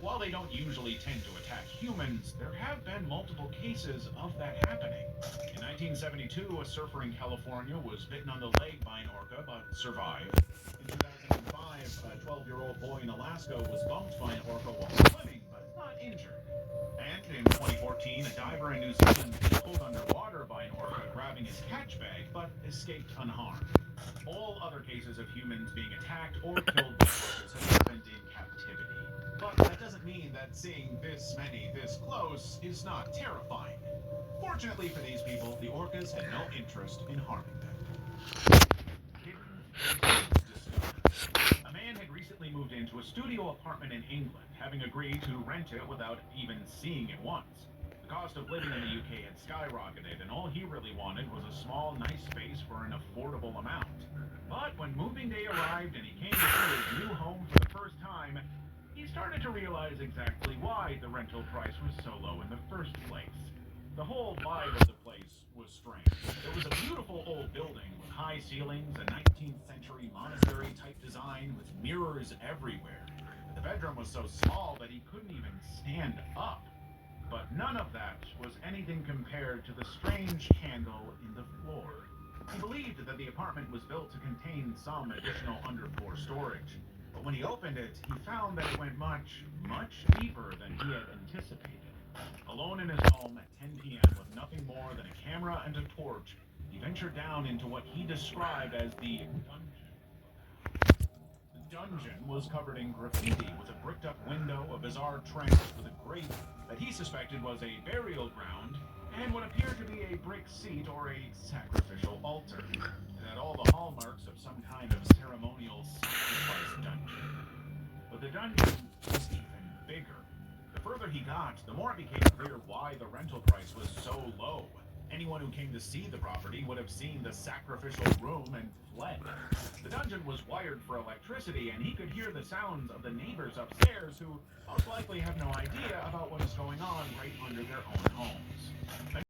while they don't usually tend to attack humans, there have been multiple cases of that happening. In 1972, a surfer in California was bitten on the leg by an orca but survived. In 2005, a 12-year-old boy in Alaska was bumped by an orca while swimming but not injured. And in 2014, a diver in New Zealand was pulled underwater by an orca grabbing his catch bag but escaped unharmed. All other cases of humans being attacked or killed by orcas have happened in captivity. But that doesn't mean that seeing this many this close is not terrifying. Fortunately for these people, the orcas had no interest in harming them. Hidden places discovered. A man had recently moved into a studio apartment in England, having agreed to rent it without even seeing it once. The cost of living in the UK had skyrocketed, and all he really wanted was a small, nice space for an affordable amount. But when moving day arrived and he came to see his new home for the first time, he started to realize exactly why the rental price was so low in the first place. The whole vibe of the place was strange. It was a beautiful old building with high ceilings, a 19th century monastery type design with mirrors everywhere. But the bedroom was so small that he couldn't even stand up. But none of that was anything compared to the strange candle in the floor. He believed that the apartment was built to contain some additional underfloor storage. But when he opened it, he found that it went much, much deeper than he had anticipated. Alone in his home at 10 p.m. with nothing more than a camera and a torch, he ventured down into what he described as the dungeon of the house. The dungeon was covered in graffiti with a bricked up window, a bizarre trench with a grate that he suspected was a burial ground, and what appeared to be a brick seat or a sacrificial altar. It had all the hallmarks of some kind of ceremonial sacrifice dungeon. But the dungeon was even bigger. The further he got, the more it became clear why the rental price was so low. Anyone who came to see the property would have seen the sacrificial room and fled. The dungeon was wired for electricity, and he could hear the sounds of the neighbors upstairs who most likely have no idea about what is going on right under their own homes.